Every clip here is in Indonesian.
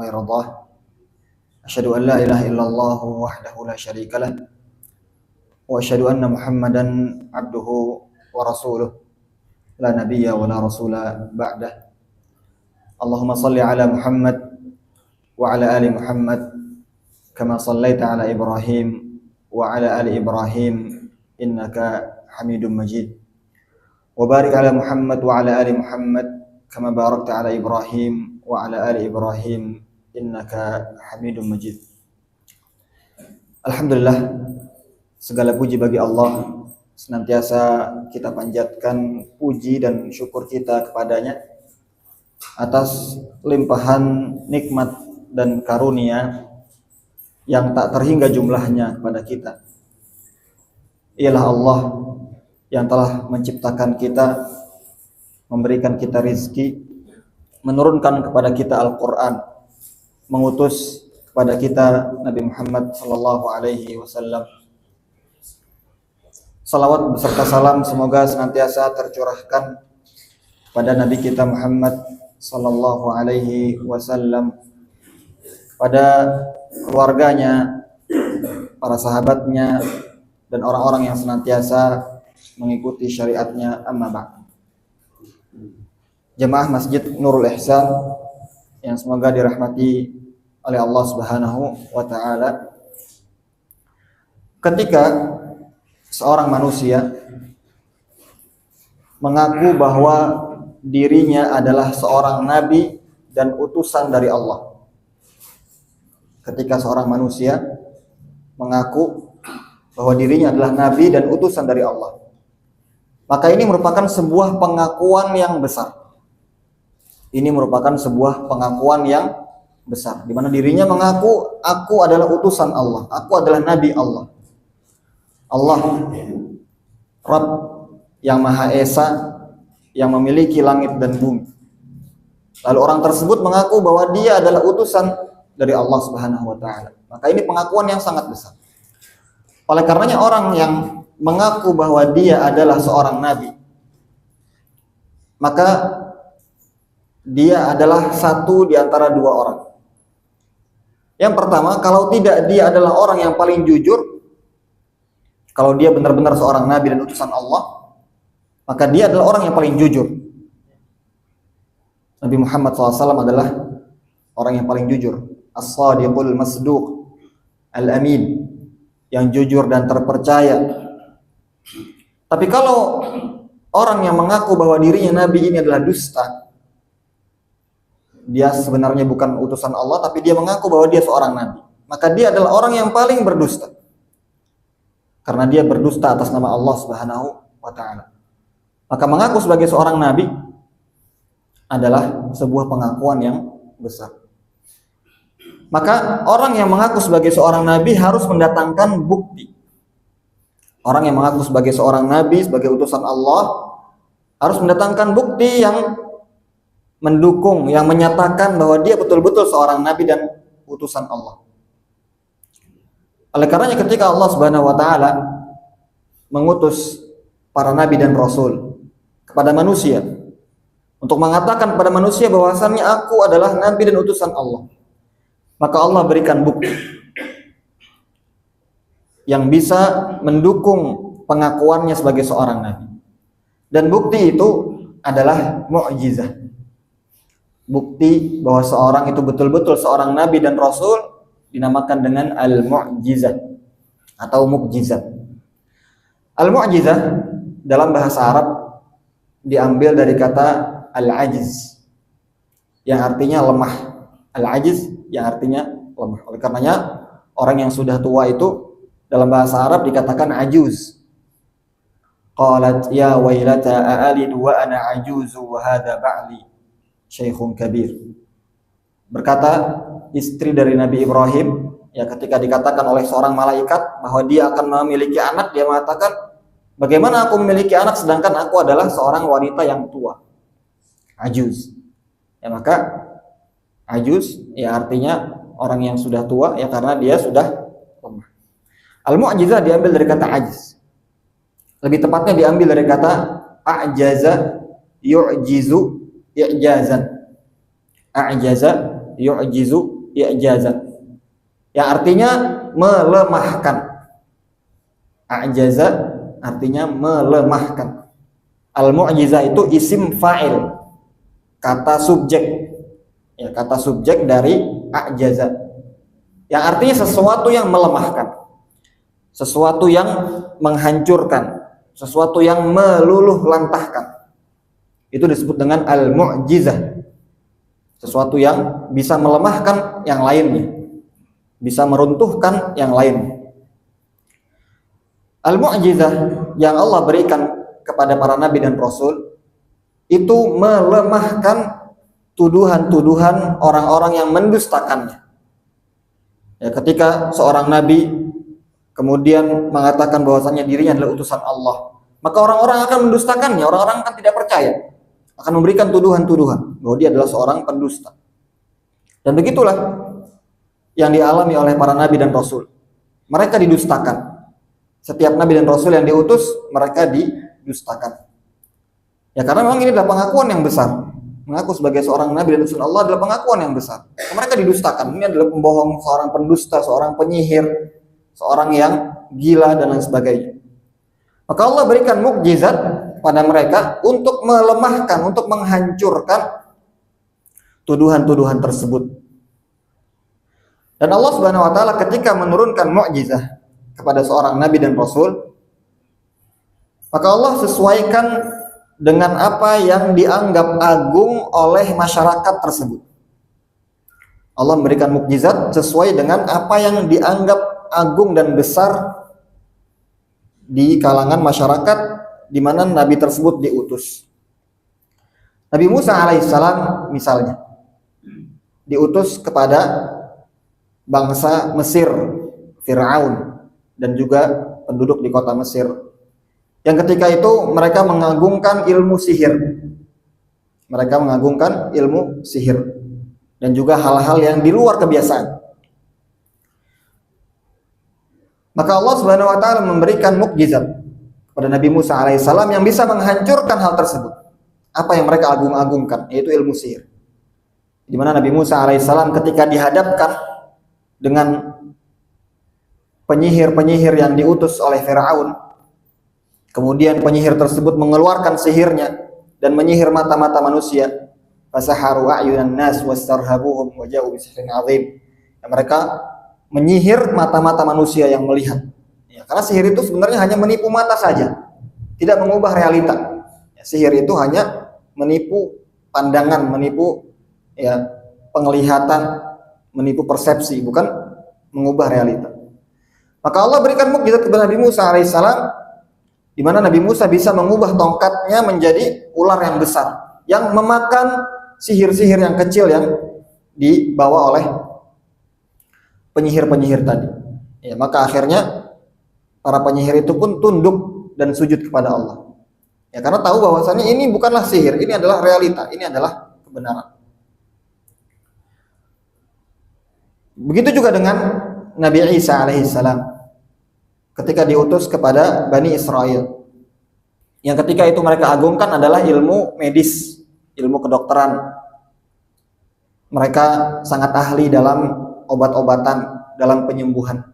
ويرضاه. أشهد أن لا إله إلا الله وحده لا شريك له وأشهد أن محمدا عبده ورسوله لا نبي ولا رسول بعده. اللهم صل على محمد وعلى آل محمد كما صليت على إبراهيم وعلى آل إبراهيم إنك حميد مجيد. وبارك على محمد وعلى آل محمد كما باركت على إبراهيم وعلى آل إبراهيم إنك حميد مجيد. Alhamdulillah, segala puji bagi Allah. Senantiasa kita panjatkan puji dan syukur kita kepadanya atas limpahan nikmat dan karunia yang tak terhingga jumlahnya kepada kita. Ialah Allah yang telah menciptakan kita, memberikan kita rizki, menurunkan kepada kita Al-Quran, mengutus kepada kita Nabi Muhammad sallallahu alaihi wasallam. Salawat beserta salam semoga senantiasa tercurahkan pada Nabi kita Muhammad sallallahu alaihi wasallam, pada keluarganya, para sahabatnya, dan orang-orang yang senantiasa mengikuti syariatnya. Amma ba'd. Jemaah Masjid Nurul Ihsan yang semoga dirahmati oleh Allah Subhanahu wa taala. Ketika seorang manusia mengaku bahwa dirinya adalah seorang nabi dan utusan dari Allah. Ketika seorang manusia mengaku bahwa dirinya adalah nabi dan utusan dari Allah, maka ini merupakan sebuah pengakuan yang besar. Ini merupakan sebuah pengakuan yang besar, di mana dirinya mengaku, aku adalah utusan Allah, aku adalah nabi Allah. Allah, Rabb yang Maha Esa, yang memiliki langit dan bumi. Lalu orang tersebut mengaku bahwa dia adalah utusan dari Allah Subhanahu wa taala. Maka ini pengakuan yang sangat besar. Oleh karenanya orang yang mengaku bahwa dia adalah seorang nabi, maka dia adalah satu di antara dua orang. Yang pertama, kalau tidak dia adalah orang yang paling jujur. Kalau dia benar-benar seorang nabi dan utusan Allah, maka dia adalah orang yang paling jujur. Nabi Muhammad SAW adalah orang yang paling jujur. As-sadiqul masduq, al-amin, yang jujur dan terpercaya. Tapi kalau orang yang mengaku bahwa dirinya nabi ini adalah dusta, dia sebenarnya bukan utusan Allah, tapi dia mengaku bahwa dia seorang nabi, maka dia adalah orang yang paling berdusta. Karena dia berdusta atas nama Allah Subhanahu wa taala. Maka mengaku sebagai seorang nabi adalah sebuah pengakuan yang besar. Maka orang yang mengaku sebagai seorang nabi harus mendatangkan bukti. Orang yang mengaku sebagai seorang nabi, sebagai utusan Allah, harus mendatangkan bukti yang mendukung, yang menyatakan bahwa dia betul-betul seorang nabi dan utusan Allah. Oleh karenanya ketika Allah Subhanahu wa taala mengutus para nabi dan rasul kepada manusia untuk mengatakan kepada manusia bahwasannya aku adalah nabi dan utusan Allah, maka Allah berikan bukti yang bisa mendukung pengakuannya sebagai seorang nabi. Dan bukti itu adalah mukjizat. Bukti bahwa seorang itu betul-betul seorang nabi dan rasul dinamakan dengan al-mu'jizat atau mukjizat. Al-mu'jizat dalam bahasa Arab diambil dari kata al-ajiz yang artinya lemah. Al-ajiz yang artinya lemah. Oleh karenanya orang yang sudah tua itu dalam bahasa Arab dikatakan ajuz. Qalat ya wailata a'alidu wa ana ajuzu wa hadha ba'li syaikhun kabir. Berkata istri dari Nabi Ibrahim, ya, ketika dikatakan oleh seorang malaikat bahwa dia akan memiliki anak, dia mengatakan, bagaimana aku memiliki anak sedangkan aku adalah seorang wanita yang tua, ajuz. Ya, maka ajuz ya artinya orang yang sudah tua, ya, karena dia sudah lemah. Al-mu'jizah diambil dari kata ajiz. Lebih tepatnya diambil dari kata a'jaza yu'jizu i'jazan. A'jaza yu'jizu i'jaza, yang artinya melemahkan. A'jaza artinya melemahkan. Al-mu'jizah itu isim fa'il, kata subjek, ya, kata subjek dari a'jaza, yang artinya sesuatu yang melemahkan, sesuatu yang menghancurkan, sesuatu yang meluluh lantahkan. Itu disebut dengan al-mu'jizah. Sesuatu yang bisa melemahkan yang lainnya, bisa meruntuhkan yang lainnya. Al-mu'jizah yang Allah berikan kepada para nabi dan rasul itu melemahkan tuduhan-tuduhan orang-orang yang mendustakannya. Ya, ketika seorang nabi kemudian mengatakan bahwasanya dirinya adalah utusan Allah, maka orang-orang akan mendustakannya, orang-orang akan tidak percaya, akan memberikan tuduhan-tuduhan bahwa dia adalah seorang pendusta. Dan begitulah yang dialami oleh para nabi dan rasul. Mereka didustakan. Setiap nabi dan rasul yang diutus, mereka didustakan. Ya, karena memang ini adalah pengakuan yang besar. Mengaku sebagai seorang nabi dan rasul Allah adalah pengakuan yang besar. Mereka didustakan. Ini adalah pembohong, seorang pendusta, seorang penyihir, seorang yang gila dan lain sebagainya. Maka Allah berikan mukjizat pada mereka untuk melemahkan, untuk menghancurkan tuduhan-tuduhan tersebut. Dan Allah Subhanahu wa taala ketika menurunkan mukjizat kepada seorang nabi dan rasul, maka Allah sesuaikan dengan apa yang dianggap agung oleh masyarakat tersebut. Allah memberikan mukjizat sesuai dengan apa yang dianggap agung dan besar di kalangan masyarakat di mana nabi tersebut diutus. Nabi Musa alaihissalam misalnya diutus kepada bangsa Mesir, Fir'aun, dan juga penduduk di kota Mesir, yang ketika itu mereka mengagungkan ilmu sihir. Mereka mengagungkan ilmu sihir dan juga hal-hal yang di luar kebiasaan. Maka Allah Subhanahu wa taala memberikan mukjizat kepada Nabi Musa alaihissalam yang bisa menghancurkan hal tersebut. Apa yang mereka agung-agungkan, yaitu ilmu sihir. Di mana Nabi Musa alaihissalam ketika dihadapkan dengan penyihir-penyihir yang diutus oleh Fir'aun, kemudian penyihir tersebut mengeluarkan sihirnya dan menyihir mata-mata manusia. Fasaharu a'yunan nas wastarhabuhum wa ja'u bisihrin 'adzim. Mereka menyihir mata-mata manusia yang melihat. Ya, karena sihir itu sebenarnya hanya menipu mata saja, tidak mengubah realita. Ya, sihir itu hanya menipu pandangan, menipu ya penglihatan, menipu persepsi, bukan mengubah realita. Maka Allah berikan mukjizat kepada Nabi Musa alaihissalam, di mana Nabi Musa bisa mengubah tongkatnya menjadi ular yang besar, yang memakan sihir-sihir yang kecil yang dibawa oleh penyihir-penyihir tadi. Ya, maka akhirnya para penyihir itu pun tunduk dan sujud kepada Allah. Ya, karena tahu bahwasannya ini bukanlah sihir, ini adalah realita, ini adalah kebenaran. Begitu juga dengan Nabi Isa alaihissalam ketika diutus kepada Bani Israel, yang ketika itu mereka agungkan adalah ilmu medis, ilmu kedokteran. Mereka sangat ahli dalam obat-obatan, dalam penyembuhan.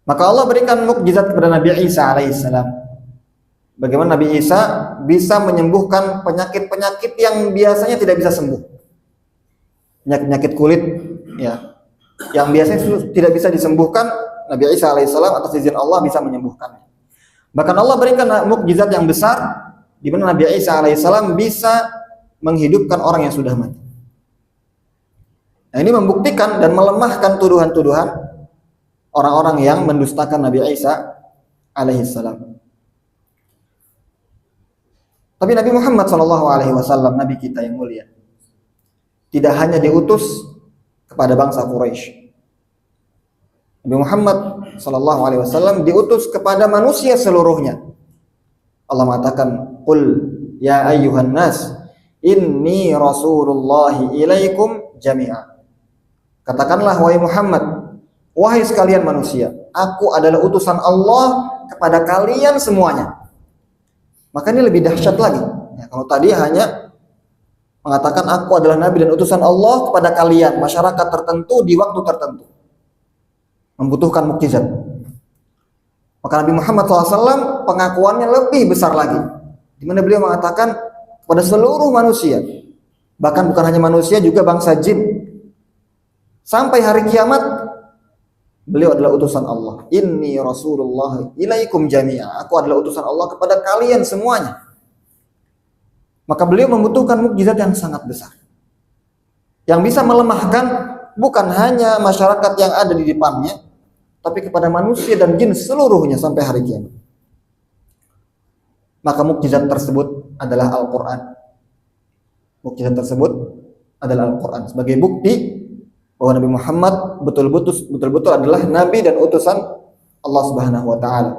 Maka Allah berikan mukjizat kepada Nabi Isa alaihissalam. Bagaimana Nabi Isa bisa menyembuhkan penyakit-penyakit yang biasanya tidak bisa sembuh. Penyakit-penyakit kulit, ya, yang biasanya tidak bisa disembuhkan, Nabi Isa alaihissalam atas izin Allah bisa menyembuhkannya. Bahkan Allah berikan mukjizat yang besar di mana Nabi Isa alaihissalam bisa menghidupkan orang yang sudah mati. Nah, ini membuktikan dan melemahkan tuduhan-tuduhan orang-orang yang mendustakan Nabi Isa alaihissalam. Tapi Nabi Muhammad SAW, Nabi kita yang mulia, tidak hanya diutus kepada bangsa Quraisy. Nabi Muhammad SAW diutus kepada manusia seluruhnya. Allah mengatakan, "Qul ya ayyuhan nas, inni rasulullahi ilaikum jami'a." Katakanlah wahai Muhammad, wahai sekalian manusia, aku adalah utusan Allah kepada kalian semuanya. Maka ini lebih dahsyat lagi. Ya, kalau tadi hanya mengatakan aku adalah nabi dan utusan Allah kepada kalian, masyarakat tertentu di waktu tertentu, membutuhkan mukjizat. Maka Nabi Muhammad SAW pengakuannya lebih besar lagi, di mana beliau mengatakan kepada seluruh manusia, bahkan bukan hanya manusia, juga bangsa jin, sampai hari kiamat beliau adalah utusan Allah. Inni Rasulullah ilaikum jami'a, aku adalah utusan Allah kepada kalian semuanya. Maka beliau membutuhkan mukjizat yang sangat besar, yang bisa melemahkan bukan hanya masyarakat yang ada di depannya, tapi kepada manusia dan jin seluruhnya sampai hari kiamat. Maka mukjizat tersebut adalah Al-Quran. Mukjizat tersebut adalah Al-Quran sebagai bukti bahwa Nabi Muhammad betul-betul adalah nabi dan utusan Allah Subhanahu wa taala.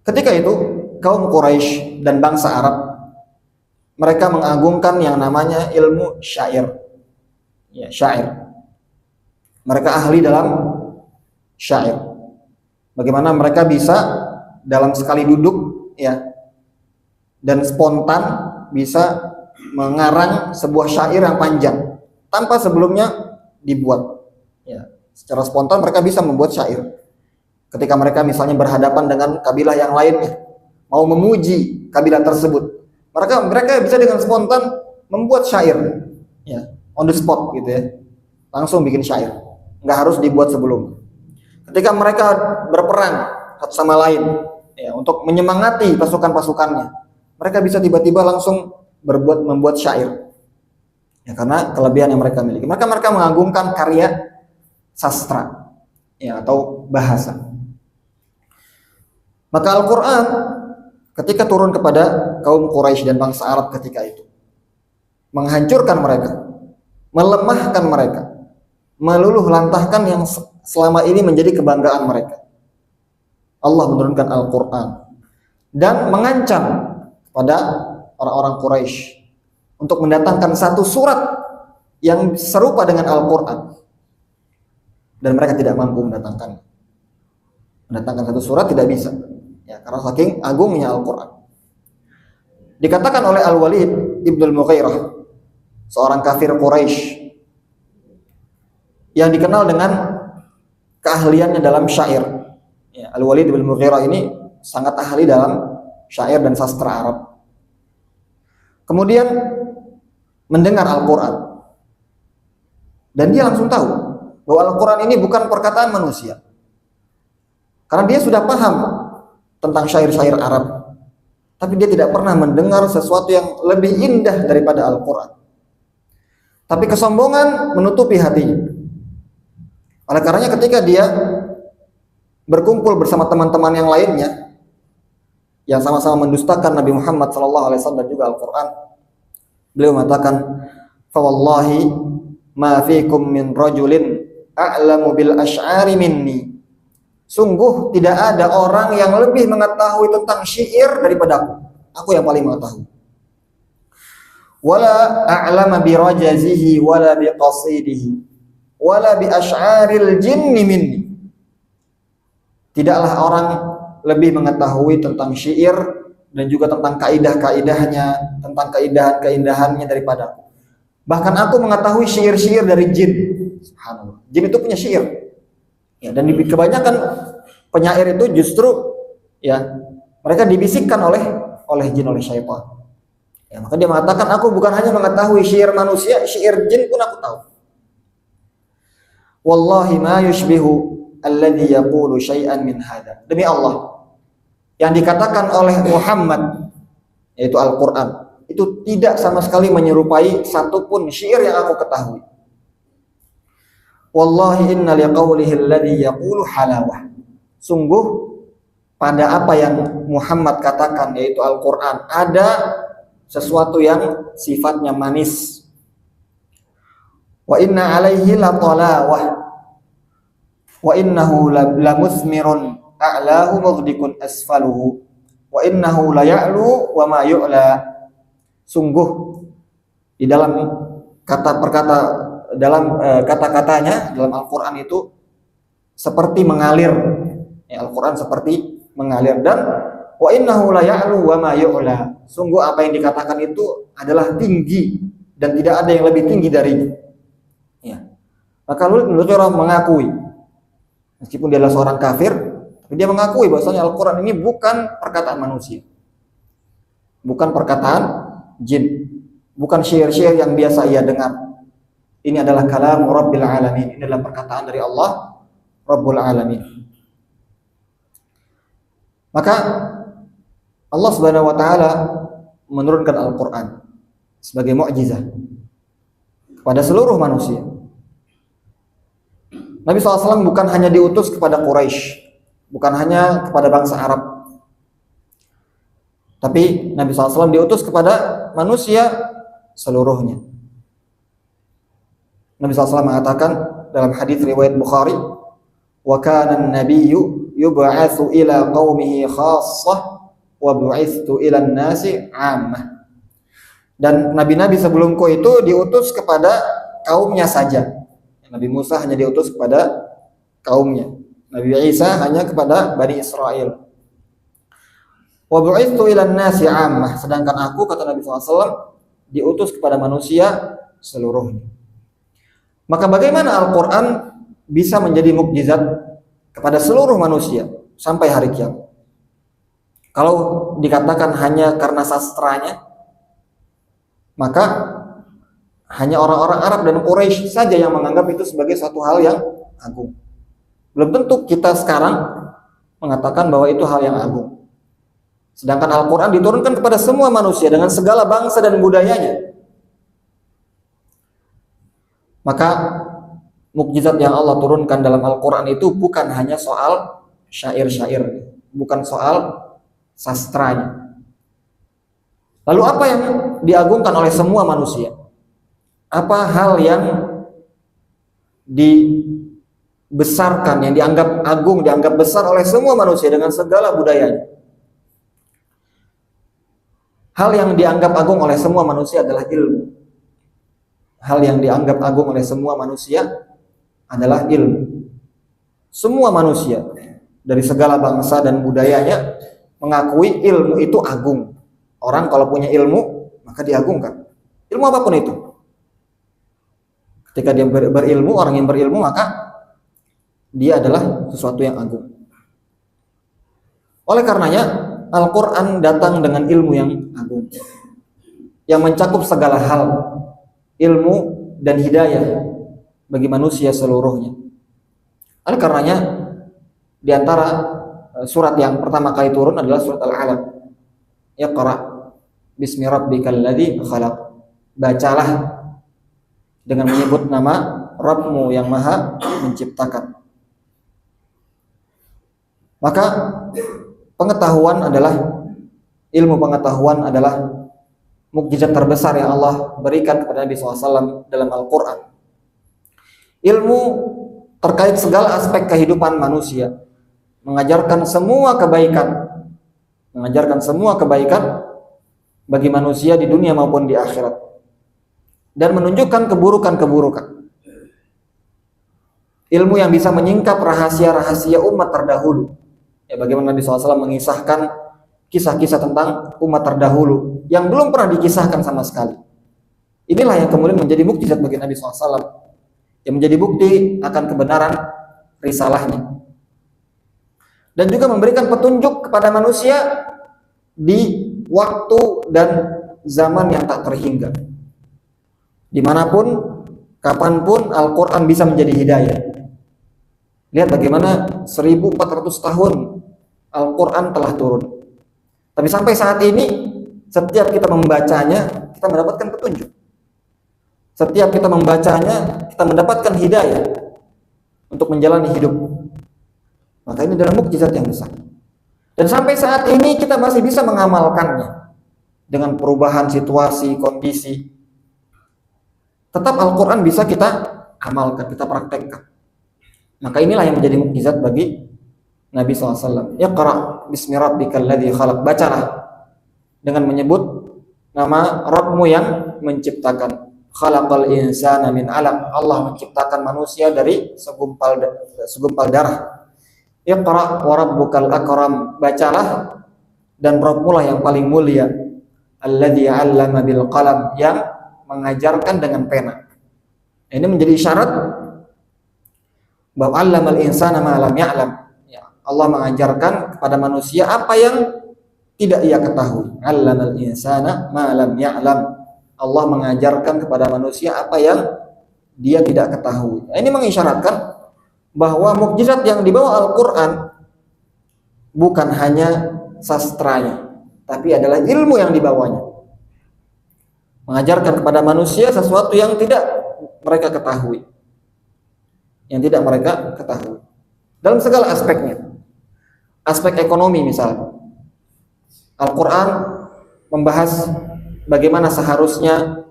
Ketika itu kaum Quraisy dan bangsa Arab, mereka mengagungkan yang namanya ilmu syair. Ya, syair. Mereka ahli dalam syair. Bagaimana mereka bisa dalam sekali duduk, ya, dan spontan bisa mengarang sebuah syair yang panjang tanpa sebelumnya dibuat. Ya, secara spontan mereka bisa membuat syair. Ketika mereka misalnya berhadapan dengan kabilah yang lainnya, mau memuji kabilah tersebut, mereka bisa dengan spontan membuat syair, ya, on the spot gitu ya, langsung bikin syair, nggak harus dibuat sebelum. Ketika mereka berperang satu sama lain, ya, untuk menyemangati pasukan-pasukannya, mereka bisa tiba-tiba langsung membuat syair, ya, karena kelebihan yang mereka miliki. Mereka mengagungkan karya sastra, ya, atau bahasa. Maka Al-Quran ketika turun kepada kaum Quraisy dan bangsa Arab ketika itu, menghancurkan mereka, melemahkan mereka, meluluh lantahkan yang selama ini menjadi kebanggaan mereka. Allah menurunkan Al-Quran dan mengancam kepada orang-orang Quraisy untuk mendatangkan satu surat yang serupa dengan Al-Quran, dan mereka tidak mampu mendatangkan satu surat, tidak bisa, ya, karena saking agungnya Al-Quran. Dikatakan oleh Al-Walid ibn al-Mughirah, seorang kafir Quraisy yang dikenal dengan keahliannya dalam syair. Ya, Al-Walid ibn al-Mughirah ini sangat ahli dalam syair dan sastra Arab. Kemudian mendengar Al-Quran, dan dia langsung tahu bahwa Al-Quran ini bukan perkataan manusia, karena dia sudah paham tentang syair-syair Arab, tapi dia tidak pernah mendengar sesuatu yang lebih indah daripada Al-Quran. Tapi kesombongan menutupi hatinya. Oleh karenanya ketika dia berkumpul bersama teman-teman yang lainnya yang sama-sama mendustakan Nabi Muhammad SAW dan juga Al-Quran, beliau mengatakan, "Fa wallahi ma fikum min rajulin a'lamu bil asy'ari minni." Sungguh tidak ada orang yang lebih mengetahui tentang syair daripada aku. Aku yang paling mengetahui. Wala a'lama bi rajazihi wala bi qasidihi wala bi asy'aril jinni minni. Tidaklah orang lebih mengetahui tentang syair dan juga tentang kaidah-kaidahnya, tentang keindahan-keindahannya daripada aku. Bahkan aku mengetahui syair-syair dari jin. Subhanallah. Jin itu punya syair. Ya, dan kebanyakan penyair itu justru, ya, mereka dibisikkan oleh jin, oleh syaitan. Ya, maka dia mengatakan, aku bukan hanya mengetahui syair manusia, syair jin pun aku tahu. Wallahi ma yushbihu alladhi yaqulu syai'an min hadha. Demi Allah, yang dikatakan oleh Muhammad, yaitu Al-Quran, itu tidak sama sekali menyerupai satupun syair yang aku ketahui. Wallahi inna liqaulihi alladhi yaqulu halawah. Sungguh pada apa yang Muhammad katakan, yaitu Al-Quran, ada sesuatu yang sifatnya manis. Wa inna alaihi latalawah wa innahu lamusmirun a'lahu mughdikun asfaluhu wa innahu la ya'lu wa ma yu'la. Sungguh di dalam kata-katanya dalam Al-Quran itu seperti mengalir, ya, Al-Quran seperti mengalir, dan wa innahu la ya'lu wa ma yu'la. Sungguh apa yang dikatakan itu adalah tinggi dan tidak ada yang lebih tinggi darinya. Ya. Maka Luthor mengakui, meskipun dia adalah seorang kafir, tapi dia mengakui bahwasanya Al-Quran ini bukan perkataan manusia, bukan perkataan jin, bukan syair-syair yang biasa ia dengar. Ini adalah kalam Rabbil Alamin. Ini adalah perkataan dari Allah Rabbul Alamin. Maka Allah Subhanahu wa taala menurunkan Al-Quran sebagai mukjizat kepada seluruh manusia. Nabi SAW bukan hanya diutus kepada Quraisy, bukan hanya kepada bangsa Arab, tapi Nabi SAW diutus kepada manusia seluruhnya. Nabi SAW mengatakan dalam hadis riwayat Bukhari, wa kana an-nabiyyu yub'atsu ila qaumihi khassah wa bu'itstu ila an-nasi 'ammah. Dan nabi-nabi sebelumku itu diutus kepada kaumnya saja. Nabi Musa hanya diutus kepada kaumnya. Nabi Isa hanya kepada Bani Israel. Wa bu'itstu ila an-nasi 'ammah. Sedangkan aku, kata Nabi SAW, diutus kepada manusia seluruhnya. Maka bagaimana Al-Quran bisa menjadi mukjizat kepada seluruh manusia sampai hari kiamat? Kalau dikatakan hanya karena sastranya, maka hanya orang-orang Arab dan Quraisy saja yang menganggap itu sebagai suatu hal yang agung. Belum tentu kita sekarang mengatakan bahwa itu hal yang agung. Sedangkan Al-Quran diturunkan kepada semua manusia dengan segala bangsa dan budayanya. Maka mukjizat yang Allah turunkan dalam Al-Quran itu bukan hanya soal syair-syair, bukan soal sastranya. Lalu apa yang diagungkan oleh semua manusia? Apa hal yang dibesarkan, yang dianggap agung, dianggap besar oleh semua manusia dengan segala budayanya? Hal yang dianggap agung oleh semua manusia adalah ilmu. Hal yang dianggap agung oleh semua manusia adalah ilmu. Semua manusia dari segala bangsa dan budayanya mengakui ilmu itu agung. Orang kalau punya ilmu maka diagungkan. Ilmu apapun itu. Ketika dia berilmu, orang yang berilmu, maka dia adalah sesuatu yang agung. Oleh karenanya Al-Quran datang dengan ilmu yang agung, yang mencakup segala hal, ilmu dan hidayah bagi manusia seluruhnya. Oleh karenanya di antara surat yang pertama kali turun adalah surat Al-Alaq. Iqra bismi rabbikal ladzi khalaq. Bacalah dengan menyebut nama Rabbmu yang Maha Menciptakan. Maka ilmu pengetahuan adalah mukjizat terbesar yang Allah berikan kepada Nabi SAW dalam Al-Quran. Ilmu terkait segala aspek kehidupan manusia, mengajarkan semua kebaikan bagi manusia di dunia maupun di akhirat, dan menunjukkan keburukan-keburukan. Ilmu yang bisa menyingkap rahasia-rahasia umat terdahulu. Ya, bagaimana Nabi SAW mengisahkan kisah-kisah tentang umat terdahulu yang belum pernah dikisahkan sama sekali. Inilah yang kemudian menjadi mukjizat bagi Nabi SAW, yang menjadi bukti akan kebenaran risalahnya, dan juga memberikan petunjuk kepada manusia di waktu dan zaman yang tak terhingga. Dimanapun, kapanpun Al-Quran bisa menjadi hidayah. Lihat bagaimana 1400 tahun Al-Quran telah turun, tapi sampai saat ini setiap kita membacanya kita mendapatkan petunjuk. Setiap kita membacanya kita mendapatkan hidayah untuk menjalani hidup. Maka ini adalah mukjizat yang besar. Dan sampai saat ini kita masih bisa mengamalkannya dengan perubahan situasi, kondisi. Tetap Al-Quran bisa kita amalkan, kita praktekkan. Maka inilah yang menjadi mukjizat bagi Nabi SAW. Iqra bismi rabbikal ladzi khalaq. Bacalah dengan menyebut nama Rabbmu yang menciptakan. Khalaqal insana min 'alaq. Allah menciptakan manusia dari segumpal darah. Iqra wa rabbukal akram. Bacalah dan Rabbmu lah yang paling mulia, alladzi 'allama bil qalam, yang mengajarkan dengan pena. Ini menjadi syarat bahwa 'allamal insana ma lam ya'lam. Ya, Allah mengajarkan kepada manusia apa yang tidak ia ketahui. 'Allamal insana ma lam ya'lam. Allah mengajarkan kepada manusia apa yang dia tidak ketahui. Nah, ini mengisyaratkan bahwa mukjizat yang dibawa Al-Qur'an bukan hanya sastranya, tapi adalah ilmu yang dibawanya. Mengajarkan kepada manusia sesuatu yang tidak mereka ketahui. Yang tidak mereka ketahui. Dalam segala aspeknya. Aspek ekonomi misalnya. Al-Quran membahas bagaimana seharusnya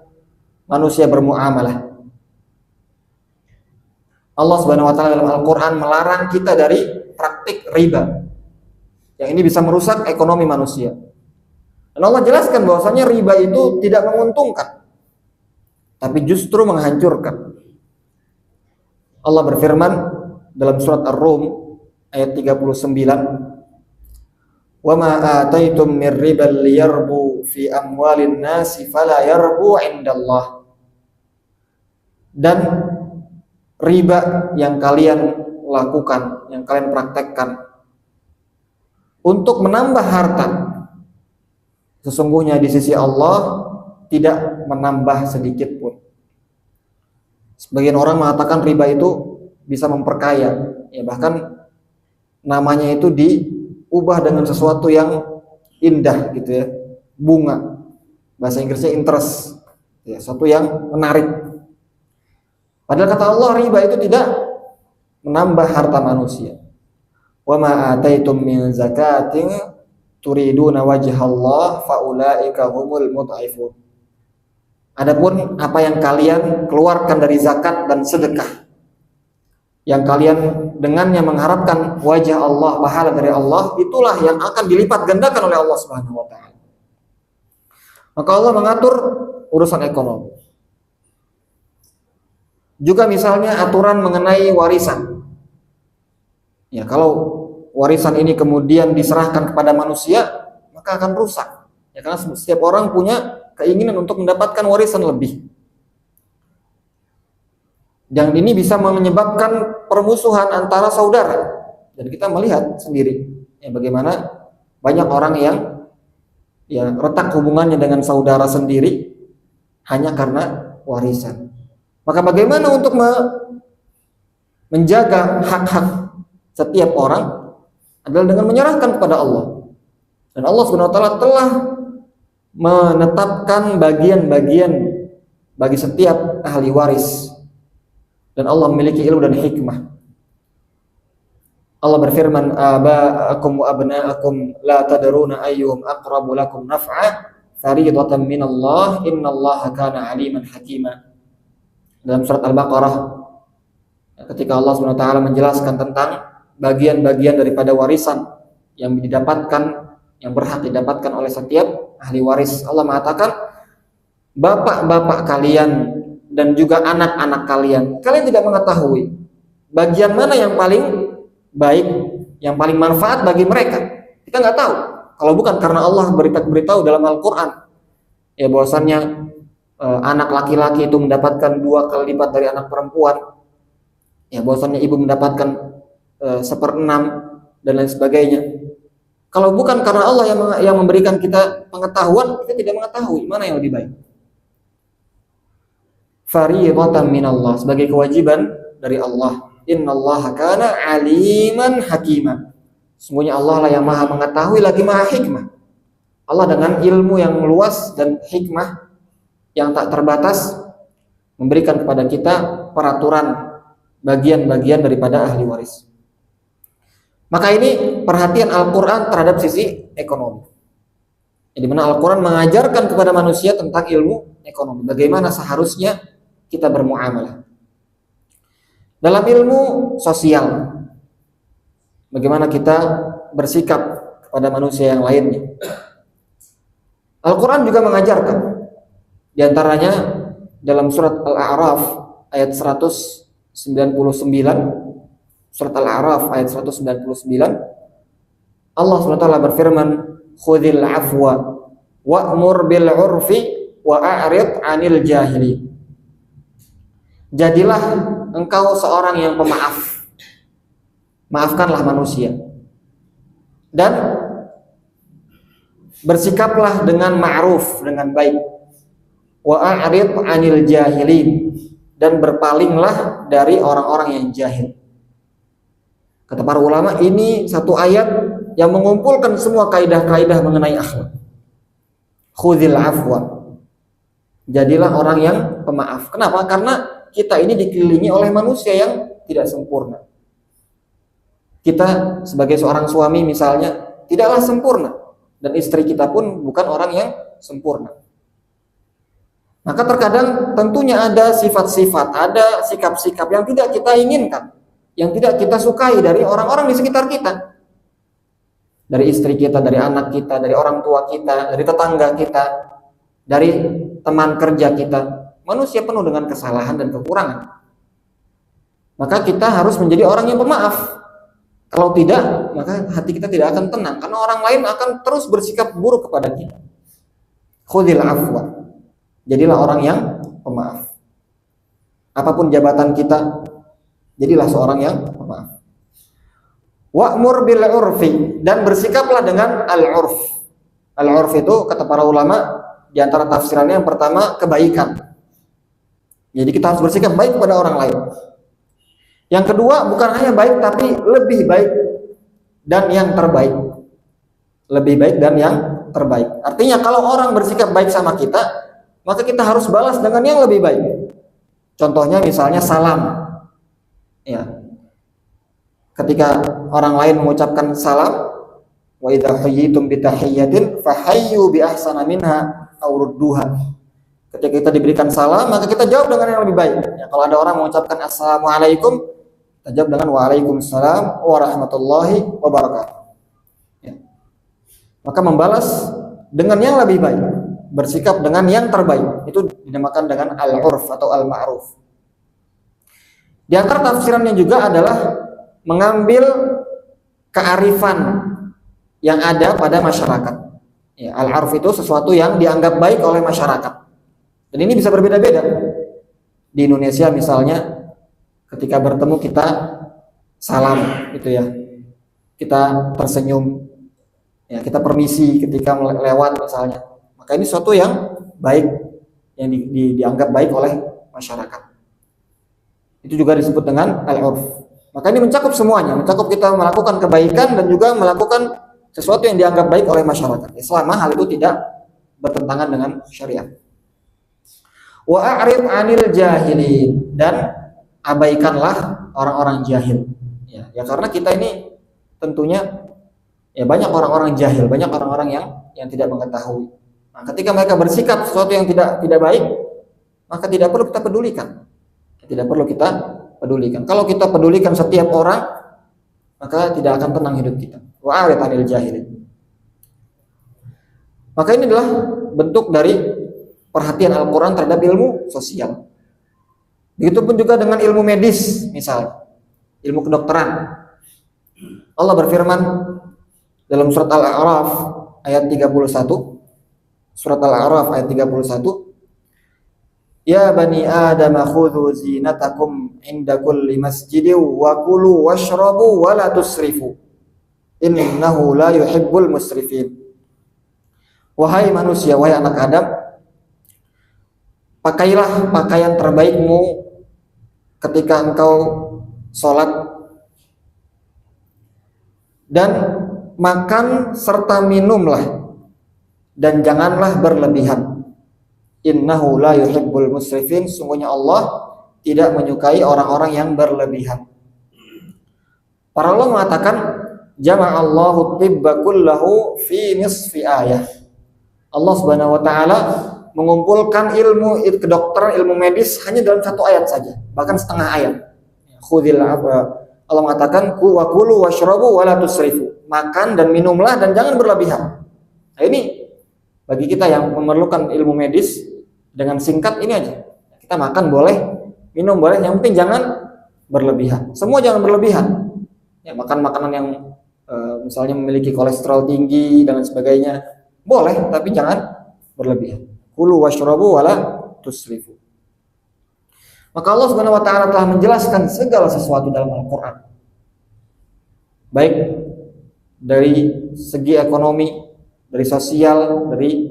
manusia bermuamalah. Allah Subhanahu wa taala dalam Al-Quran melarang kita dari praktik riba. Yang ini bisa merusak ekonomi manusia. Dan Allah jelaskan bahwasanya riba itu tidak menguntungkan, tapi justru menghancurkan. Allah berfirman dalam surat Ar-Rum ayat 39, "Wa ma ataitum mir ribal liyarbu fi amwalin nasi fala yarbu 'indallah." Dan riba yang kalian lakukan, yang kalian praktekkan untuk menambah harta, sesungguhnya di sisi Allah tidak menambah sedikit pun. Sebagian orang mengatakan riba itu bisa memperkaya, ya bahkan namanya itu diubah dengan sesuatu yang indah gitu ya, bunga. Bahasa Inggrisnya interest, ya, sesuatu yang menarik. Padahal kata Allah riba itu tidak menambah harta manusia. Wa ma ataitum min zakatin turiduna wajhallah faulaika humul mud'ifun. Adapun apa yang kalian keluarkan dari zakat dan sedekah, yang kalian dengannya mengharapkan wajah Allah, pahala dari Allah, itulah yang akan dilipat gandakan oleh Allah Subhanahu wa taala. Maka Allah mengatur urusan ekonomi. Juga misalnya aturan mengenai warisan. Ya, kalau warisan ini kemudian diserahkan kepada manusia, maka akan rusak. Ya, karena setiap orang punya keinginan untuk mendapatkan warisan lebih. Dan ini bisa menyebabkan permusuhan antara saudara. Dan kita melihat sendiri ya, bagaimana banyak orang yang ya retak hubungannya dengan saudara sendiri hanya karena warisan. Maka bagaimana untuk menjaga hak-hak setiap orang adalah dengan menyerahkan kepada Allah. Dan Allah Subhanahu wa taala telah menetapkan bagian-bagian bagi setiap ahli waris. Dan Allah memiliki ilmu dan hikmah. Allah berfirman, "Aba'akum wa abna'akum la tadruna ayyuhum aqrabu lakum naf'a, fariidatan minallah, innallaha kana 'aliman hakima." Dalam surat Al-Baqarah, ketika Allah Subhanahu wa taala menjelaskan tentang bagian-bagian daripada warisan yang didapatkan, yang berhak didapatkan oleh setiap ahli waris, Allah mengatakan, bapak-bapak kalian dan juga anak-anak kalian tidak mengetahui bagian mana yang paling baik, yang paling manfaat bagi mereka. Kita nggak tahu. Kalau bukan karena Allah beritahu dalam Al-Quran, ya bahwasannya anak laki-laki itu mendapatkan 2 kali lipat dari anak perempuan, ya bahwasannya ibu mendapatkan 1/6 dan lain sebagainya. Kalau bukan karena Allah yang memberikan kita pengetahuan, kita tidak mengetahui mana yang lebih baik. Fariidatan minallah, sebagai kewajiban dari Allah. Innallaha kana 'aliman hakima. Sungguhnya Allah lah yang maha mengetahui lagi maha hikmah. Allah dengan ilmu yang luas dan hikmah yang tak terbatas memberikan kepada kita peraturan bagian-bagian daripada ahli waris. Maka ini perhatian Al-Quran terhadap sisi ekonomi. Di mana Al-Quran mengajarkan kepada manusia tentang ilmu ekonomi. Bagaimana seharusnya kita bermuamalah. Dalam ilmu sosial, bagaimana kita bersikap kepada manusia yang lainnya. Al-Quran juga mengajarkan. Di antaranya dalam surat Al-A'raf ayat 199, surat Al-A'raf ayat 199, Allah SWT berfirman, khudhil afwa wa'mur bil 'urfi wa a'rid 'anil jahili. Jadilah engkau seorang yang pemaaf. Maafkanlah manusia. Dan bersikaplah dengan ma'ruf, dengan baik. Wa a'rid 'anil jahilin, dan berpalinglah dari orang-orang yang jahil. Kata para ulama, ini satu ayat yang mengumpulkan semua kaidah-kaidah mengenai akhlak. Khudhil afwa. Jadilah orang yang pemaaf. Kenapa? Karena kita ini dikelilingi oleh manusia yang tidak sempurna. Kita sebagai seorang suami misalnya tidaklah sempurna, dan istri kita pun bukan orang yang sempurna. Maka terkadang tentunya ada sifat-sifat, ada sikap-sikap yang tidak kita inginkan, yang tidak kita sukai dari orang-orang di sekitar kita. Dari istri kita, dari anak kita, dari orang tua kita, dari tetangga kita, dari teman kerja kita. Manusia penuh dengan kesalahan dan kekurangan. Maka kita harus menjadi orang yang pemaaf. Kalau tidak, maka hati kita tidak akan tenang, karena orang lain akan terus bersikap buruk kepada kita. Khudhil afwa. Jadilah orang yang pemaaf. Apapun jabatan kita, jadilah seorang yang pemaaf. Wa'mur bil 'urfi, dan bersikaplah dengan al-'urf. Al-'urf itu kata para ulama di antara tafsirannya yang pertama kebaikan. Jadi kita harus bersikap baik kepada orang lain. Yang kedua bukan hanya baik tapi lebih baik dan yang terbaik. Lebih baik dan yang terbaik. Artinya kalau orang bersikap baik sama kita, maka kita harus balas dengan yang lebih baik. Contohnya misalnya salam. Ya. Ketika orang lain mengucapkan salam, wa idza hayyitum bi tahiyyatin fahayyu bi ahsana minha aw rudduha. Ketika kita diberikan salam, maka kita jawab dengan yang lebih baik. Ya, kalau ada orang mengucapkan assalamualaikum, kita jawab dengan waalaikumsalam warahmatullahi wabarakatuh. Ya. Maka membalas dengan yang lebih baik, bersikap dengan yang terbaik, itu dinamakan dengan al-'urf atau al-ma'ruf. Di antara tafsirannya juga adalah mengambil kearifan yang ada pada masyarakat. Ya, al-'urf itu sesuatu yang dianggap baik oleh masyarakat. Dan ini bisa berbeda-beda. Di Indonesia misalnya, ketika bertemu kita salam, gitu ya, kita tersenyum, ya, kita permisi ketika lewat misalnya. Maka ini sesuatu yang baik, yang dianggap baik oleh masyarakat. Itu juga disebut dengan al-'urf. Maka ini mencakup semuanya, mencakup kita melakukan kebaikan dan juga melakukan sesuatu yang dianggap baik oleh masyarakat, selama hal itu tidak bertentangan dengan syariat. Wa a'rid 'anil jahilin, dan abaikanlah orang-orang jahil. Ya, karena kita ini tentunya ya banyak orang-orang jahil, banyak orang-orang yang tidak mengetahui. Nah, ketika mereka bersikap sesuatu yang tidak baik, maka tidak perlu kita pedulikan. Tidak perlu kita pedulikan. Kalau kita pedulikan setiap orang, maka tidak akan tenang hidup kita. Wa a'rid 'anil jahilin. Maka ini adalah bentuk dari perhatian Al-Quran terhadap ilmu sosial. Begitupun juga dengan ilmu medis, misal ilmu kedokteran. Allah berfirman dalam surat Al-A'raf ayat 31. Surat Al-A'raf ayat 31. Ya bani Adam khudhu zinatakum inda kulli masjidin wa kulu washrabu wa la tusrifu. Innahu la yuhibbul musrifin. Wahai manusia, wahai anak Adam, pakailah pakaian terbaikmu ketika engkau sholat, dan makan serta minumlah, dan janganlah berlebihan. Innahu la yuhibbul musrifin. Sungguhnya Allah tidak menyukai orang-orang yang berlebihan. Para ulama mengatakan jama'allahu tibba kullahu fi nisfi ayah. Allah Subhanahu wa taala mengumpulkan ilmu kedokteran, ilmu medis hanya dalam satu ayat saja, bahkan setengah ayat. Khudhil afwa. Allah mengatakan wa kulu washrabu wa la tusrifu. Makan dan minumlah dan jangan berlebihan. Nah, ini bagi kita yang memerlukan ilmu medis, dengan singkat ini aja. Kita makan boleh, minum boleh, yang penting jangan berlebihan. Semua jangan berlebihan. Ya, makan makanan yang misalnya memiliki kolesterol tinggi dan lain sebagainya, boleh, tapi jangan berlebihan. Kulu washrabu wala tusrifu. Maka Allah Subhanahu wa taala telah menjelaskan segala sesuatu dalam Al-Qur'an. Baik dari segi ekonomi, dari sosial, dari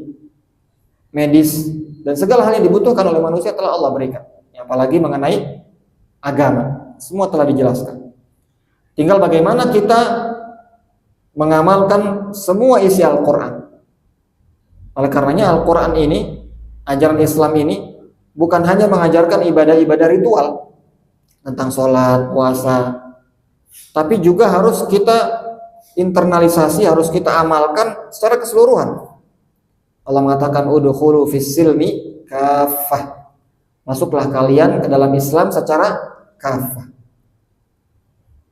medis, dan segala hal yang dibutuhkan oleh manusia telah Allah berikan. Apalagi mengenai agama, semua telah dijelaskan. Tinggal bagaimana kita mengamalkan semua isi Al-Quran. Oleh karenanya Al-Quran ini, ajaran Islam ini bukan hanya mengajarkan ibadah-ibadah ritual tentang sholat, puasa, tapi juga harus kita internalisasi, harus kita amalkan secara keseluruhan. Allah mengatakan udkhulu fis silmi kafah. Masuklah kalian ke dalam Islam secara kafah.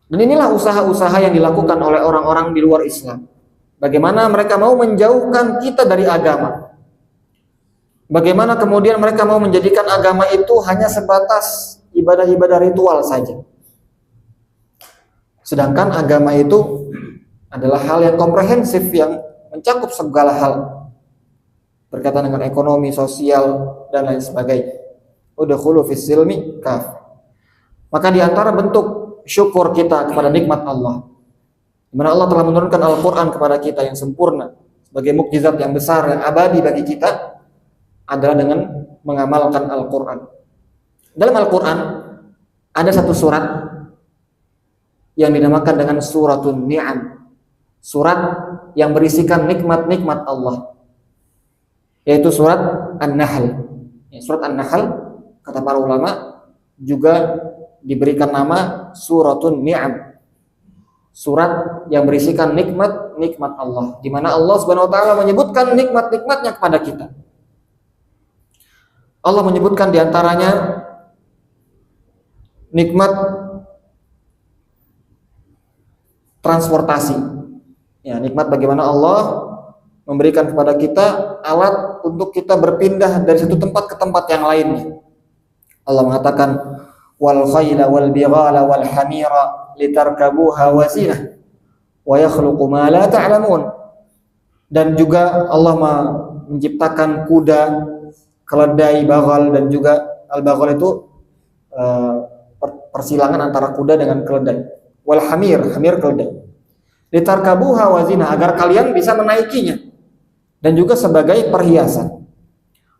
Dan inilah usaha-usaha yang dilakukan oleh orang-orang di luar Islam. Bagaimana mereka mau menjauhkan kita dari agama. Bagaimana kemudian mereka mau menjadikan agama itu hanya sebatas ibadah-ibadah ritual saja. Sedangkan agama itu adalah hal yang komprehensif, yang mencakup segala hal. Berkaitan dengan ekonomi, sosial, dan lain sebagainya. Udkhulu fis silmi kafah. Maka di antara bentuk syukur kita kepada nikmat Allah, di mana Allah telah menurunkan Al-Quran kepada kita yang sempurna sebagai mukjizat yang besar, yang abadi bagi kita, adalah dengan mengamalkan Al-Quran. Dalam Al-Quran ada satu surat yang dinamakan dengan Suratun Ni'am, surat yang berisikan nikmat-nikmat Allah, yaitu surat An-Nahl. Surat An-Nahl, kata para ulama, juga diberikan nama Suratun Ni'am, surat yang berisikan nikmat-nikmat Allah, di mana Allah Subhanahu wa taala menyebutkan nikmat-nikmatnya kepada kita. Allah menyebutkan di antaranya nikmat transportasi. Ya, nikmat bagaimana Allah memberikan kepada kita alat untuk kita berpindah dari satu tempat ke tempat yang lainnya. Allah mengatakan wal khayla wal bighala wal hamira litarkabuha wa zinah wa yakhluqu ma la ta'lamun. Dan juga Allah menciptakan kuda, keledai, baghal, dan juga al-baghal itu persilangan antara kuda dengan keledai. Wal hamir keledai. Litarkabuha wa zinah, agar kalian bisa menaikinya, dan juga sebagai perhiasan.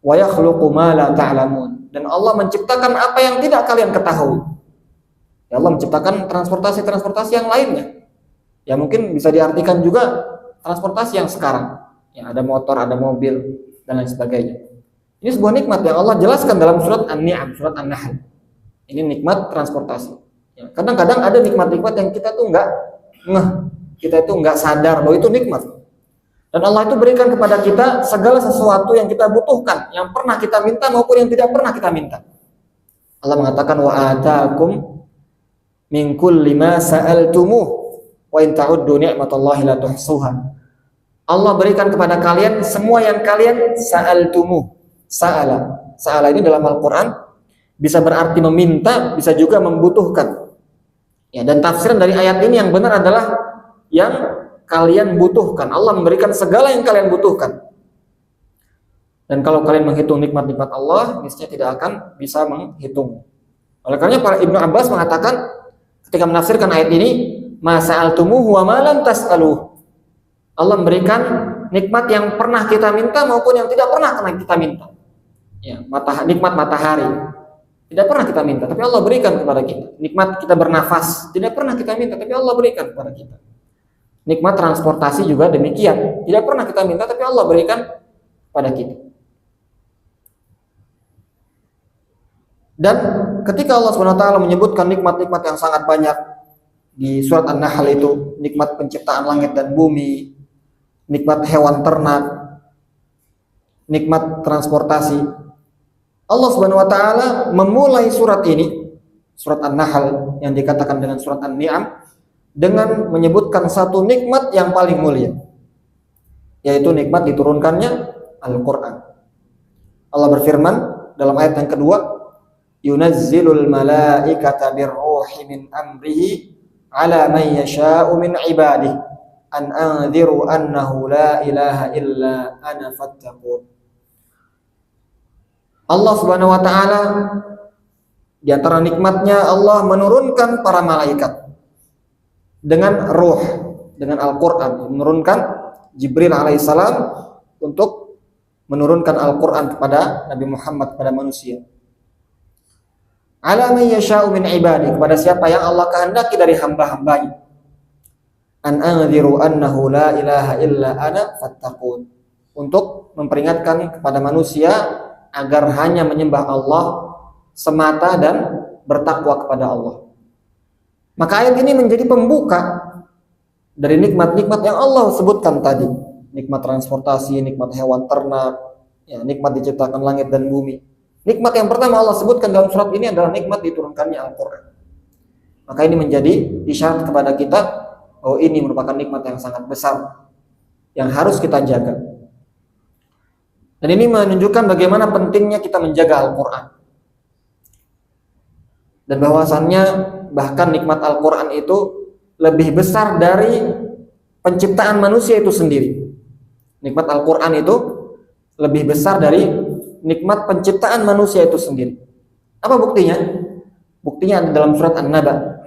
Wa yakhluqu ma la ta'lamun. Dan Allah menciptakan apa yang tidak kalian ketahui. Ya, Allah menciptakan transportasi yang lainnya. Ya, mungkin bisa diartikan juga transportasi yang sekarang. Ya, ada motor, ada mobil, dan lain sebagainya. Ini sebuah nikmat yang Allah jelaskan dalam surat An-Ni'am, surat An-Nahl. Ini nikmat transportasi. Ya, kadang-kadang ada nikmat-nikmat yang kita tuh kita itu nggak sadar bahwa itu nikmat. Dan Allah itu berikan kepada kita segala sesuatu yang kita butuhkan, yang pernah kita minta maupun yang tidak pernah kita minta. Allah mengatakan wa ataakum min kulli ma sa'altumuh wa in ta'uddu ni'matallahi la tuhsuha. Allah berikan kepada kalian semua yang kalian sa'altumuh. Sa'ala ini dalam Al-Qur'an bisa berarti meminta, bisa juga membutuhkan. Ya, dan tafsiran dari ayat ini yang benar adalah yang kalian butuhkan. Allah memberikan segala yang kalian butuhkan. Dan kalau kalian menghitung nikmat-nikmat Allah, niscaya tidak akan bisa menghitung. Oleh karena para Ibnu Abbas mengatakan ketika menafsirkan ayat ini, ma sa'altumuhu wa ma lam tas'aluh. Allah memberikan nikmat yang pernah kita minta maupun yang tidak pernah kita minta. Ya, nikmat matahari tidak pernah kita minta, tapi Allah berikan kepada kita. Nikmat kita bernafas tidak pernah kita minta, tapi Allah berikan kepada kita. Nikmat transportasi juga demikian, tidak pernah kita minta, tapi Allah berikan pada kita. Dan ketika Allah SWT menyebutkan nikmat-nikmat yang sangat banyak di surat An-Nahl itu, nikmat penciptaan langit dan bumi, nikmat hewan ternak, nikmat transportasi, Allah SWT memulai surat ini, surat An-Nahl yang dikatakan dengan surat An-Ni'am, dengan menyebutkan satu nikmat yang paling mulia, yaitu nikmat diturunkannya Al-Quran. Allah berfirman dalam ayat yang kedua, yunazzilul malaikata birruhi min amrihi ala man yasha'u min ibadihi. an anziru annahu la ilaha illa ana fattaqun. Allah Subhanahu wa taala di antara nikmatnya Allah menurunkan para malaikat dengan ruh, dengan Al-Qur'an, menurunkan Jibril alaihissalam untuk menurunkan Al-Qur'an kepada Nabi Muhammad, kepada manusia. Ala man yasha'u min ibadi, kepada siapa yang Allah kehendaki dari hamba-hambanya. An anziru annahu la ilaha illa ana fattaqun, untuk memperingatkan kepada manusia agar hanya menyembah Allah semata dan bertakwa kepada Allah. Maka ayat ini menjadi pembuka dari nikmat-nikmat yang Allah sebutkan tadi. Nikmat transportasi, nikmat hewan ternak, ya, nikmat diciptakan langit dan bumi. Nikmat yang pertama Allah sebutkan dalam surat ini adalah nikmat diturunkannya Al-Quran. Maka ini menjadi isyarat kepada kita bahwa ini merupakan nikmat yang sangat besar yang harus kita jaga. Dan ini menunjukkan bagaimana pentingnya kita menjaga Al-Quran. Dan bahwasannya bahkan nikmat Al-Quran itu lebih besar dari penciptaan manusia itu sendiri. Nikmat Al-Quran itu lebih besar dari nikmat penciptaan manusia itu sendiri. Apa buktinya? Buktinya ada dalam surat An-Naba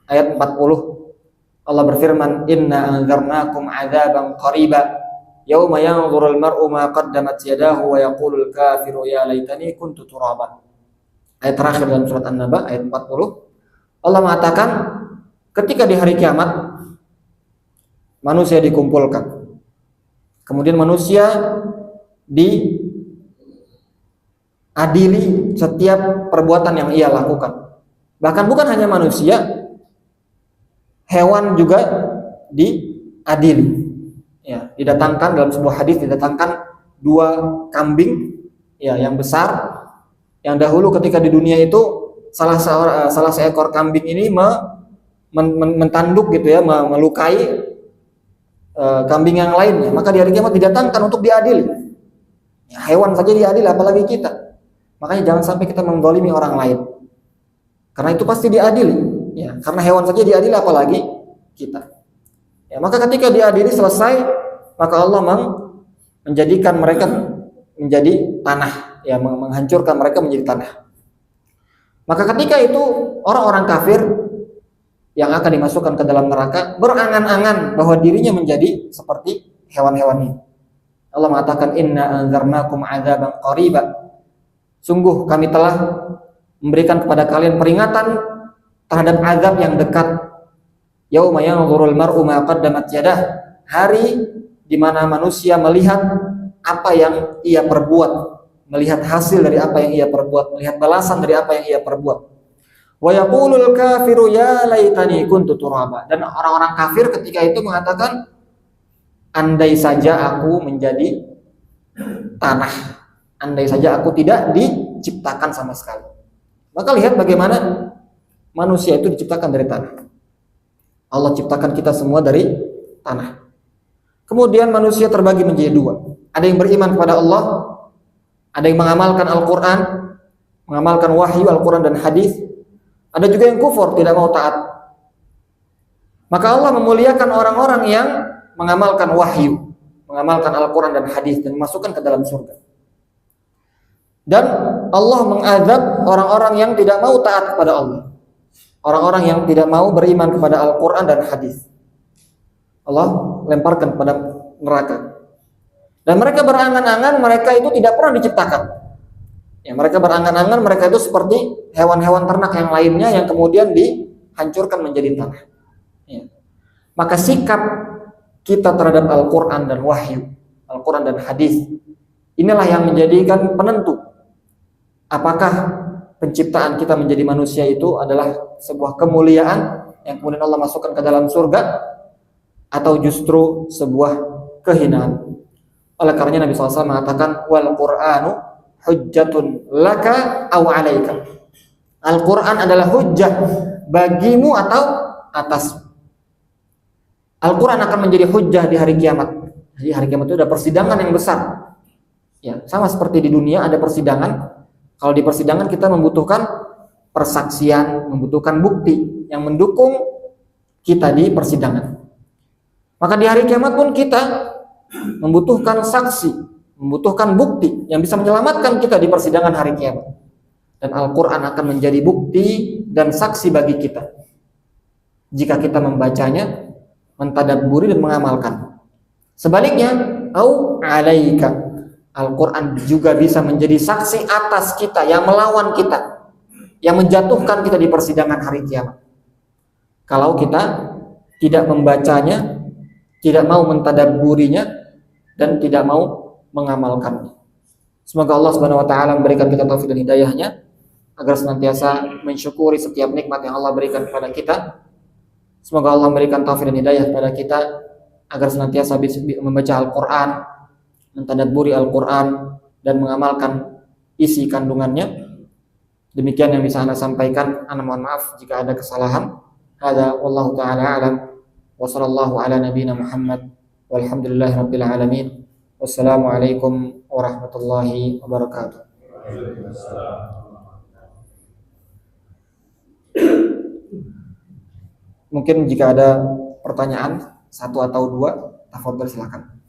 ayat 40. Allah berfirman, inna anzarnakum adzaban qariba yauma yanzurul mar'u ma qaddamat yadahu wa yaqulul kafiru ya laitani kuntu turaba. Ayat terakhir dalam surat An-Naba ayat 40. Allah mengatakan ketika di hari kiamat manusia dikumpulkan. Kemudian manusia diadili setiap perbuatan yang ia lakukan. Bahkan bukan hanya manusia, hewan juga diadili. Ya, didatangkan dalam sebuah hadis, didatangkan 2 kambing ya yang besar, yang dahulu ketika di dunia itu salah seekor kambing ini mentanduk gitu ya, melukai kambing yang lainnya, maka di hari kiamat didatangkan untuk diadili. Ya, hewan saja diadili, apalagi kita. Makanya jangan sampai kita menzalimi orang lain, karena itu pasti diadili. Ya, karena hewan saja diadili, apalagi kita. Ya, maka ketika diadili selesai, maka Allah menjadikan mereka menjadi tanah, ya, menghancurkan mereka menjadi tanah. Maka ketika itu orang-orang kafir yang akan dimasukkan ke dalam neraka berangan-angan bahwa dirinya menjadi seperti hewan-hewan ini. Allah mengatakan inna anzarnakum adzaban qariba. Sungguh kami telah memberikan kepada kalian peringatan terhadap azab yang dekat. Yauma yanzurul mar'u ma qaddamat yadah, hari di mana manusia melihat apa yang ia perbuat, melihat hasil dari apa yang ia perbuat, melihat balasan dari apa yang ia perbuat. Wa yaqulul kafiru ya laitani kuntu turaba, dan orang-orang kafir ketika itu mengatakan andai saja aku menjadi tanah, andai saja aku tidak diciptakan sama sekali. Maka lihat bagaimana manusia itu diciptakan dari tanah. Allah ciptakan kita semua dari tanah. Kemudian manusia terbagi menjadi 2. Ada yang beriman kepada Allah, ada yang mengamalkan Al-Quran, mengamalkan wahyu Al-Quran dan hadis. Ada juga yang kufur, tidak mau taat. Maka Allah memuliakan orang-orang yang mengamalkan wahyu, mengamalkan Al-Quran dan hadis, dan masukkan ke dalam surga. Dan Allah mengazab orang-orang yang tidak mau taat kepada Allah, orang-orang yang tidak mau beriman kepada Al-Quran dan hadis. Allah lemparkan kepada neraka. Dan mereka berangan-angan mereka itu tidak pernah diciptakan. Ya, mereka berangan-angan mereka itu seperti hewan-hewan ternak yang lainnya yang kemudian dihancurkan menjadi tanah. Ya. Maka sikap kita terhadap Al-Quran dan wahyu, Al-Quran dan hadis, inilah yang menjadikan penentu apakah penciptaan kita menjadi manusia itu adalah sebuah kemuliaan yang kemudian Allah masukkan ke dalam surga, atau justru sebuah kehinaan. Oleh karenanya Nabi SAW mengatakan wal Qur'anu hujjatun laka aw alaika. Al-Quran adalah hujjah bagimu atau atasmu. Al-Quran akan menjadi hujjah di hari kiamat. Di hari kiamat itu ada persidangan yang besar. Ya, sama seperti di dunia ada persidangan. Kalau di persidangan kita membutuhkan persaksian, membutuhkan bukti yang mendukung kita di persidangan. Maka di hari kiamat pun kita membutuhkan saksi, membutuhkan bukti yang bisa menyelamatkan kita di persidangan hari kiamat. Dan Al-Quran akan menjadi bukti dan saksi bagi kita jika kita membacanya, mentadabburi dan mengamalkan. Sebaliknya, au alaika, Al-Quran juga bisa menjadi saksi atas kita yang melawan kita, yang menjatuhkan kita di persidangan hari kiamat. Kalau kita tidak membacanya, tidak mau mentadabburinya, dan tidak mau mengamalkannya. Semoga Allah Subhanahu wa taala memberikan kita taufik dan hidayahnya agar senantiasa mensyukuri setiap nikmat yang Allah berikan kepada kita. Semoga Allah memberikan taufik dan hidayah kepada kita agar senantiasa bisa membaca Al-Quran, mentadabburi Al-Quran, dan mengamalkan isi kandungannya. Demikian yang bisa Anda sampaikan. Anda mohon maaf jika ada kesalahan. Hada wallahu ta'ala alam. Wa sallallahu ala nabiyina Muhammad. Walhamdulillahi rabbil alamin. Wassalamualaikum warahmatullahi wabarakatuh. Mungkin jika ada pertanyaan satu atau dua, tafadhol silakan.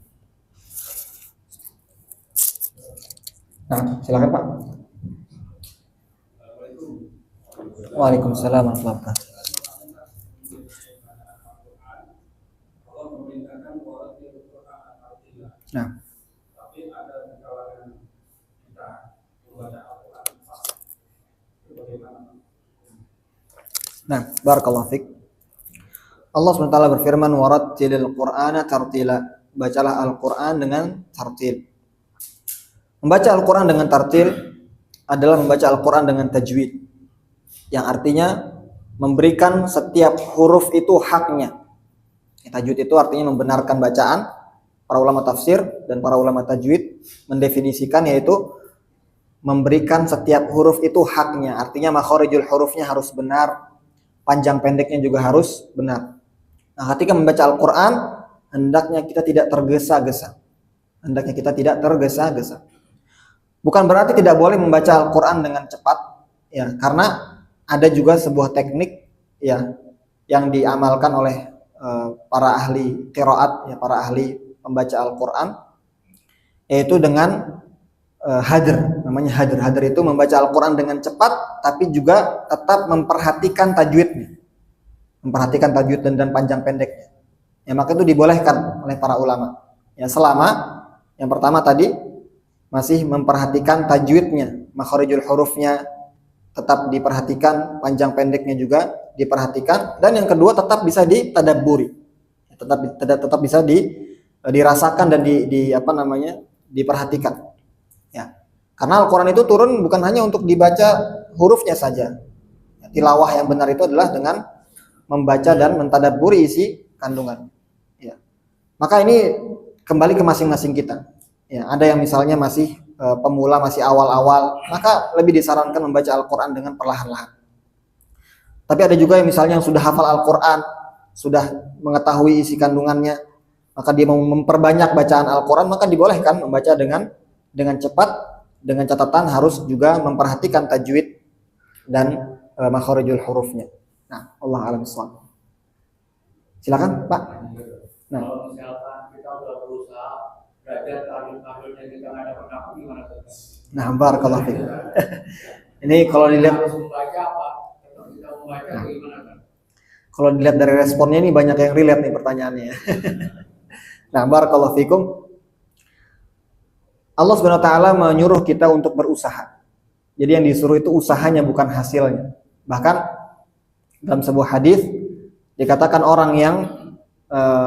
Nah, silakan Pak. Waalaikumsalam warahmatullahi wabarakatuh. Nah, barakallahu fiik. Allah SWT berfirman, warattilil Qur'ana tartila. Bacalah Al-Quran dengan tartil. Membaca Al-Quran dengan tartil adalah membaca Al-Quran dengan tajwid, yang artinya memberikan setiap huruf itu haknya. Tajwid itu artinya membenarkan bacaan. Para ulama tafsir dan para ulama tajwid mendefinisikan, yaitu memberikan setiap huruf itu haknya. Artinya makharijul hurufnya harus benar, panjang pendeknya juga harus benar. Nah, ketika membaca Al-Quran, hendaknya kita tidak tergesa-gesa. Bukan berarti tidak boleh membaca Al-Quran dengan cepat, ya, karena ada juga sebuah teknik, ya, yang diamalkan oleh para ahli qiraat, ya, para ahli pembaca Al-Quran, yaitu dengan hadr, namanya hadr. Hadr itu membaca Al-Quran dengan cepat, tapi juga tetap memperhatikan tajwidnya. Memperhatikan tajwid dan panjang pendeknya. Ya, maka itu dibolehkan oleh para ulama. Ya, selama yang pertama tadi masih memperhatikan tajwidnya, makharijul hurufnya tetap diperhatikan, panjang pendeknya juga diperhatikan, dan yang kedua tetap bisa ditadabburi. Tetap bisa dirasakan dan diperhatikan. Ya. Karena Al-Quran itu turun bukan hanya untuk dibaca hurufnya saja. Tilawah yang benar itu adalah dengan membaca dan mentadabburi isi kandungan. Ya. Maka ini kembali ke masing-masing kita. Ya, ada yang misalnya masih pemula, masih awal-awal, maka lebih disarankan membaca Al-Quran dengan perlahan-lahan. Tapi ada juga yang misalnya yang sudah hafal Al-Quran, sudah mengetahui isi kandungannya, maka dia mau memperbanyak bacaan Al-Quran, maka dibolehkan membaca dengan cepat, dengan catatan harus juga memperhatikan tajwid dan makharijul hurufnya. Nah, Allah alam shawab. Silakan Pak. Nah, kalau misalkan kita udah berusaha belajar tahun-tahunnya kita nggak dapat apa gimana? Nah, barakallahu fiik. Ini kalau dilihat harus membaca apa? Tetap kita membaca gimana kan? Kalau dilihat dari responnya ini banyak yang relate nih pertanyaannya. Nah, barakallahu fiikum. Allah Subhanahu wa taala menyuruh kita untuk berusaha. Jadi yang disuruh itu usahanya, bukan hasilnya. Bahkan dalam sebuah hadis dikatakan orang yang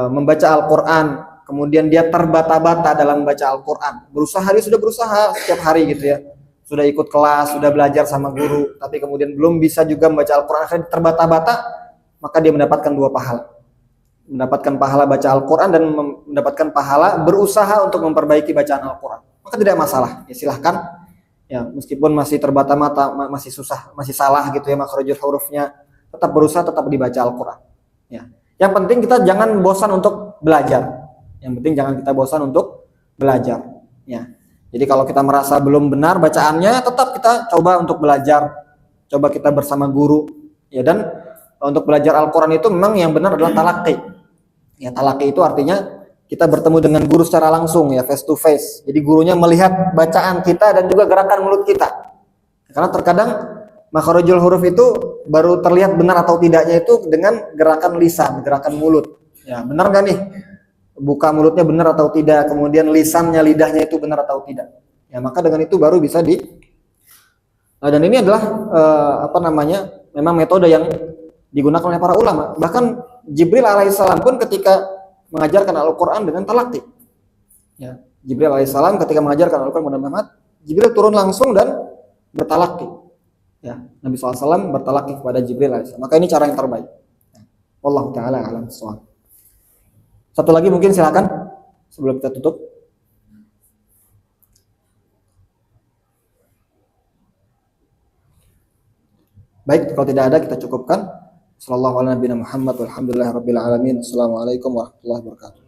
membaca Al-Quran, kemudian dia terbata-bata dalam membaca Al-Quran, dia sudah berusaha setiap hari gitu ya, sudah ikut kelas, sudah belajar sama guru, tapi kemudian belum bisa juga membaca Al-Quran, akhirnya terbata-bata, maka dia mendapatkan dua pahala. Mendapatkan pahala baca Al-Quran dan mendapatkan pahala berusaha untuk memperbaiki bacaan Al-Quran. Maka tidak masalah, ya silahkan, ya meskipun masih terbata-bata, masih susah, masih salah gitu ya makharijul hurufnya, tetap berusaha, tetap dibaca Al-Quran. Ya. Yang penting kita jangan bosan untuk belajar. Yang penting jangan kita bosan untuk belajar. Ya. Jadi kalau kita merasa belum benar bacaannya, tetap kita coba untuk belajar. Coba kita bersama guru. Ya, dan untuk belajar Al-Quran itu memang yang benar adalah talaqi. Ya, talaki itu artinya kita bertemu dengan guru secara langsung ya, face to face. Jadi gurunya melihat bacaan kita dan juga gerakan mulut kita. Karena terkadang makharijul huruf itu baru terlihat benar atau tidaknya itu dengan gerakan lisan, gerakan mulut. Ya, benar nggak nih? Buka mulutnya benar atau tidak, kemudian lisannya, lidahnya itu benar atau tidak. Ya, maka dengan itu baru bisa dan ini adalah memang metode yang digunakan oleh para ulama. Bahkan Jibril alaihissalam pun ketika mengajarkan Al-Qur'an dengan talaqi. Ya, Jibril alaihissalam ketika mengajarkan Al-Qur'an kepada Muhammad, Jibril turun langsung dan bertalaqi. Ya, Nabi SAW bertalaqi kepada Jibril alaihissalam. Maka ini cara yang terbaik. Wallahu taala a'lam bishawab. Satu lagi mungkin silakan sebelum kita tutup. Baik, kalau tidak ada kita cukupkan. Sallallahu alaihi wa sallam Muhammad walhamdulillahirabbil alamin. Assalamualaikum warahmatullahi wabarakatuh.